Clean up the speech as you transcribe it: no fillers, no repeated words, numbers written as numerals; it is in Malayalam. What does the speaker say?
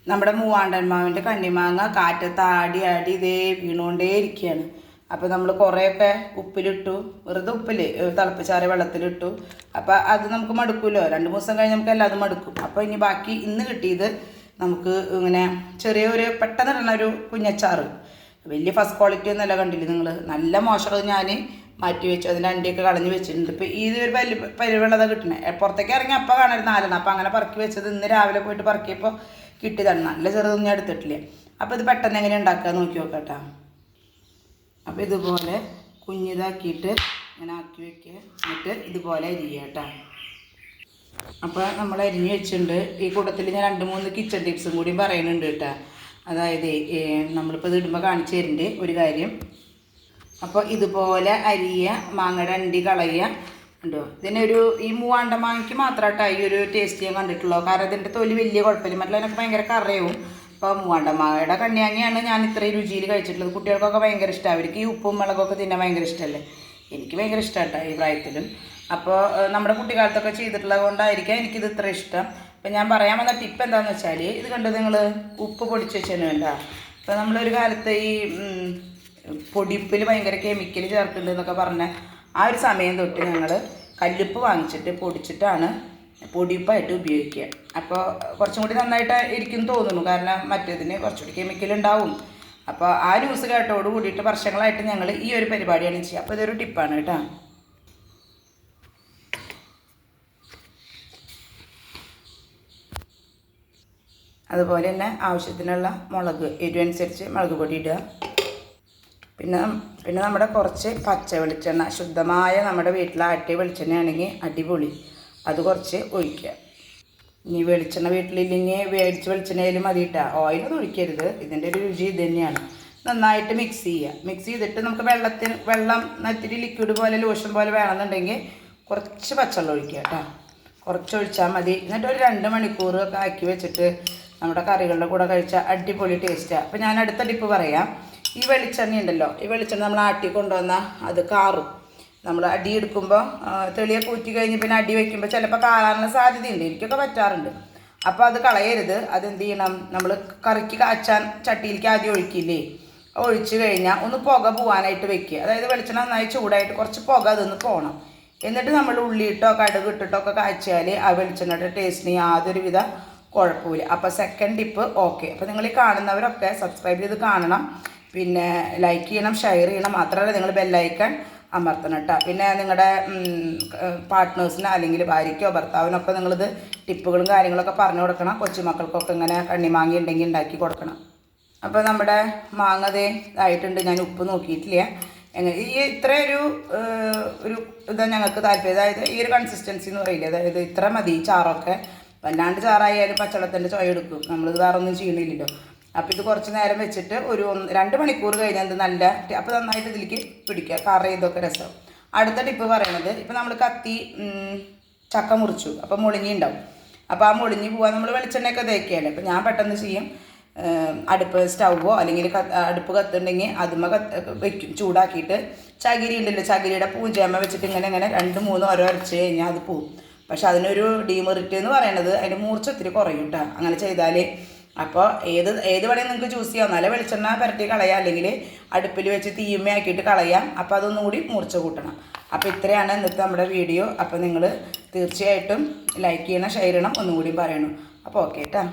നമ്മുടെ മൂവാണ്ടന്മാവിൻ്റെ കണ്ണിമാങ്ങ കാറ്റത്ത് ആടി ആടി ഇതേ വീണുകൊണ്ടേ ഇരിക്കുകയാണ്. അപ്പോൾ നമ്മൾ കുറേയൊക്കെ ഉപ്പിലിട്ടു, വെറുതെ ഉപ്പിൽ തിളപ്പിച്ചാറിയ വെള്ളത്തിലിട്ടു. അപ്പോൾ അത് നമുക്ക് മടുക്കുമല്ലോ, 2-3 ദിവസം കഴിഞ്ഞ് നമുക്ക് എല്ലാതും മടുക്കും. അപ്പോൾ ഇനി ബാക്കി ഇന്ന് കിട്ടിയത് നമുക്ക് ഇങ്ങനെ ചെറിയൊരു പെട്ടെന്ന് ഇടുന്ന ഒരു കുഞ്ഞച്ചാറ്, വലിയ ഫസ്റ്റ് ക്വാളിറ്റി ഒന്നുമല്ല. കണ്ടില്ലേ നിങ്ങൾ, നല്ല മോശം. ഞാൻ മാറ്റി വെച്ചു, അതിൻ്റെ അണ്ടിയൊക്കെ കളഞ്ഞ് വെച്ചിട്ടുണ്ട്. ഇപ്പോൾ ഇത് ഒരു വലിയ പരിവുള്ളതാണ് കിട്ടണേ. പുറത്തേക്ക് ഇറങ്ങി അപ്പം കാണരുത് 4. അപ്പോൾ അങ്ങനെ പറക്കി വെച്ചത് ഇന്ന് രാവിലെ പോയിട്ട് പറക്കിയപ്പോൾ കിട്ടിയതാണ്. നല്ല ചെറുതൊന്നും ഞാൻ എടുത്തിട്ടില്ല. അപ്പോൾ ഇത് പെട്ടെന്ന് എങ്ങനെ ഉണ്ടാക്കുക നോക്കി നോക്കട്ടോ. അപ്പോൾ ഇതുപോലെ കുഞ്ഞിതാക്കിയിട്ട് ഇങ്ങനെ ആക്കി വെക്കുക, എന്നിട്ട് ഇതുപോലെ അരിയുക കേട്ടോ. അപ്പോൾ നമ്മൾ അരിഞ്ഞ് വെച്ചിട്ടുണ്ട്. ഈ കൂട്ടത്തിൽ ഞാൻ 2-3 കിച്ചൺ ടിപ്സും കൂടി പറയുന്നുണ്ട് കേട്ടോ. അതായത് നമ്മളിപ്പോൾ ഇത് ഇടുമ്പോൾ കാണിച്ചു തരുന്നുണ്ട് ഒരു കാര്യം. അപ്പോൾ ഇതുപോലെ അരിയുക, മാങ്ങയുടെ അണ്ടി കളയുക ഉണ്ടോ. ഇതിനൊരു ഈ മൂവാണ്ട മാങ്ങയ്ക്ക് മാത്രമായിട്ടാണ് ഈ ഒരു ടേസ്റ്റ് ഞാൻ കണ്ടിട്ടുള്ളൂ. കാരണം ഇതിൻ്റെ തൊലി വലിയ കുഴപ്പമില്ല, മറ്റുള്ളതിനൊക്കെ ഭയങ്കര കറയും. അപ്പോൾ മൂവാണ്ട മാങ്ങയുടെ കണ്ണിയാങ്ങിയാണ് ഞാൻ ഇത്രയും രുചിയിൽ കഴിച്ചിട്ടുള്ളത്. കുട്ടികൾക്കൊക്കെ ഭയങ്കര ഇഷ്ടമാണ്. അവർക്ക് ഈ ഉപ്പും മുളകൊക്കെ തിന്നാൻ ഭയങ്കര ഇഷ്ടമല്ലേ. എനിക്ക് ഭയങ്കര ഇഷ്ടമാട്ടോ ഈ പ്രായത്തിലും. അപ്പോൾ നമ്മുടെ കുട്ടിക്കാലത്തൊക്കെ ചെയ്തിട്ടുള്ളത് കൊണ്ടായിരിക്കാം എനിക്കിത് ഇത്ര ഇഷ്ടം. അപ്പോൾ ഞാൻ പറയാൻ വന്ന ടിപ്പ് എന്താണെന്ന് വെച്ചാൽ, ഇത് കണ്ടത് നിങ്ങൾ ഉപ്പ് പൊടിച്ച് വെച്ചതിന് വേണ്ട. അപ്പോൾ നമ്മളൊരു കാലത്ത് ഈ പൊടിപ്പിൽ ഭയങ്കര കെമിക്കൽ ചേർക്കുന്നുണ്ടെന്നൊക്കെ പറഞ്ഞ ആ ഒരു സമയം തൊട്ട് ഞങ്ങൾ കല്ലുപ്പ് വാങ്ങിച്ചിട്ട് പൊടിച്ചിട്ടാണ് പൊടിപ്പായിട്ട് ഉപയോഗിക്കുക. അപ്പോൾ കുറച്ചും കൂടി നന്നായിട്ട് ഇരിക്കും തോന്നുന്നു, കാരണം മറ്റേതിന് കുറച്ചുകൂടി കെമിക്കൽ ഉണ്ടാവും. അപ്പോൾ ആ ന്യൂസ് കേട്ടോട് കൂടിയിട്ട് വർഷങ്ങളായിട്ട് ഞങ്ങൾ ഈ ഒരു പരിപാടിയാണ് ചെയ്യുക. അപ്പോൾ ഇതൊരു ടിപ്പാണ് കേട്ടോ. അതുപോലെ തന്നെ ആവശ്യത്തിനുള്ള മുളക്, എരിവനുസരിച്ച് മുളക് പൊടി ഇടുക. പിന്നെ നമ്മുടെ കുറച്ച് പച്ച വെളിച്ചെണ്ണ, ശുദ്ധമായ നമ്മുടെ വീട്ടിലെ ആട്ടിയ വെളിച്ചെണ്ണയാണെങ്കിൽ അടിപൊളി, അത് കുറച്ച് ഒഴിക്കുക. ഇനി വെളിച്ചെണ്ണ വീട്ടിലില്ലെങ്കിൽ മേടിച്ച് വെളിച്ചെണ്ണയിലും മതി ഇട്ടാൽ ഓയിലൊന്നും ഒഴിക്കരുത്. ഇതിൻ്റെ ഒരു രുചി ഇത് തന്നെയാണ്. നന്നായിട്ട് മിക്സ് ചെയ്യുക. മിക്സ് ചെയ്തിട്ട് നമുക്ക് വെള്ളം ഇത്തിരി ലിക്വിഡ് പോലെ ലോഷൻ പോലെ വേണമെന്നുണ്ടെങ്കിൽ കുറച്ച് പച്ചവെള്ളം ഒഴിക്കുക കേട്ടോ. കുറച്ച് ഒഴിച്ചാൽ മതി. എന്നിട്ട് ഒരു 2 മണിക്കൂർ ഒക്കെ ആക്കി വെച്ചിട്ട് നമ്മുടെ കറികളുടെ കൂടെ കഴിച്ചാൽ അടിപൊളി ടേസ്റ്റാണ്. അപ്പോൾ ഞാൻ അടുത്ത ടിപ്പ് പറയാം. ഈ വെളിച്ചെണ്ണ ഉണ്ടല്ലോ, ഈ വെളിച്ചെണ്ണ നമ്മൾ ആട്ടി കൊണ്ടുവന്നാൽ അത് കാറും. നമ്മൾ അടി എടുക്കുമ്പോൾ തെളിയൊക്കെ ഊറ്റി കഴിഞ്ഞ് പിന്നെ അടി വയ്ക്കുമ്പോൾ ചിലപ്പോൾ കാറാനുള്ള സാധ്യതയുണ്ട്. എനിക്കൊക്കെ പറ്റാറുണ്ട്. അപ്പോൾ അത് കളയരുത്. അതെന്ത് ചെയ്യണം, നമ്മൾ കറിക്ക് കാച്ചാൻ ചട്ടിയിലേക്ക് ആദ്യം ഒഴിക്കില്ലേ, ഒഴിച്ച് കഴിഞ്ഞാൽ ഒന്ന് പുക പോകാനായിട്ട് വെക്കുക. അതായത് വെളിച്ചെണ്ണ നന്നായി ചൂടായിട്ട് കുറച്ച് പുക അതൊന്ന് പോകണം. എന്നിട്ട് നമ്മൾ ഉള്ളിയിട്ടോ കടുക് ഇട്ടിട്ടോ ഒക്കെ കാച്ചാൽ ആ വെളിച്ചെണ്ണയുടെ ടേസ്റ്റിന് യാതൊരുവിധ കുഴപ്പമില്ല. അപ്പോൾ സെക്കൻഡ് ടിപ്പ് ഓക്കെ. അപ്പോൾ നിങ്ങൾ ഈ കാണുന്നവരൊക്കെ സബ്സ്ക്രൈബ് ചെയ്ത് കാണണം, പിന്നെ ലൈക്ക് ചെയ്യണം, ഷെയർ ചെയ്യണം. മാത്രമല്ല നിങ്ങൾ ബെല്ലൈക്കൺ അമർത്തണം കേട്ടോ. പിന്നെ നിങ്ങളുടെ പാർട്ട്നേഴ്സിനോ അല്ലെങ്കിൽ ഭാര്യയ്ക്കോ ഭർത്താവിനൊക്കെ നിങ്ങളിത് ടിപ്പുകളും കാര്യങ്ങളൊക്കെ പറഞ്ഞു കൊടുക്കണം. കൊച്ചുമക്കൾക്കൊക്കെ ഇങ്ങനെ കണ്ണിമാങ്ങ ഉണ്ടെങ്കിൽ ഉണ്ടാക്കി കൊടുക്കണം. അപ്പോൾ നമ്മുടെ മാങ്ങ ഇതായിട്ടുണ്ട്. ഞാൻ ഉപ്പ് നോക്കിയിട്ടില്ല. ഈ ഇത്രയൊരു ഇതാ ഞങ്ങൾക്ക് താല്പര്യം. അതായത് ഈ ഒരു കൺസിസ്റ്റൻസി എന്ന് പറയില്ലേ, അതായത് ഇത്ര മതി ചാറൊക്കെ. വല്ലാണ്ട് ചാറായാലും പച്ചവെള്ളത്തിൻ്റെ ചുവ എടുക്കും. നമ്മളിത് വേറെ ഒന്നും ചെയ്യണില്ലല്ലോ. അപ്പോൾ ഇത് കുറച്ച് നേരം വെച്ചിട്ട് ഒരു 2 മണിക്കൂർ കഴിഞ്ഞാൽ ഇത് നല്ല അപ്പോൾ നന്നായിട്ട് ഇതിലേക്ക് പിടിക്കുക. കറി ഇതൊക്കെ രസം. അടുത്ത ടിപ്പ് പറയണത്, ഇപ്പോൾ നമ്മൾ കത്തി ചക്ക മുറിച്ചു, അപ്പോൾ മുളിഞ്ഞി ഉണ്ടാവും. അപ്പോൾ ആ മുളിഞ്ഞി പോകാൻ നമ്മൾ വെളിച്ചെണ്ണയൊക്കെ തേക്കുകയല്ലേ. അപ്പോൾ ഞാൻ പെട്ടെന്ന് ചെയ്യും, അടുപ്പ് സ്റ്റൗവോ അല്ലെങ്കിൽ അടുപ്പ് കത്തുണ്ടെങ്കിൽ അതുമ്മ വെക്കും. ചൂടാക്കിയിട്ട് ചകിരി ഉണ്ടല്ലോ, ചകിരിയുടെ പൂഞ്ചേമ്മ വെച്ചിട്ട് ഇങ്ങനെ 2-3 ഓരോ അരച്ച് കഴിഞ്ഞാൽ അത് പോവും. പക്ഷെ അതിനൊരു ഡീമെറിറ്റ് എന്ന് പറയണത് അതിൻ്റെ മൂർച്ച ഒത്തിരി കുറയും കേട്ടോ അങ്ങനെ ചെയ്താൽ. അപ്പോൾ ഏത് വേണമെങ്കിൽ നിങ്ങൾക്ക് ചൂസ് ചെയ്യാം. നല്ല വെളിച്ചെണ്ണ പുരട്ടി കളയാം, അല്ലെങ്കിൽ അടുപ്പിൽ വെച്ച് തീയുമ്മയാക്കിയിട്ട് കളയാം. അപ്പോൾ അതൊന്നും കൂടി മൂർച്ച കൂട്ടണം. അപ്പോൾ ഇത്രയാണ് ഇന്നത്തെ നമ്മുടെ വീഡിയോ. അപ്പോൾ നിങ്ങൾ തീർച്ചയായിട്ടും ലൈക്ക് ചെയ്യണം, ഷെയർ ചെയ്യണം, ഒന്നും കൂടി പറയണം. അപ്പോൾ ഓക്കെ കേട്ടോ.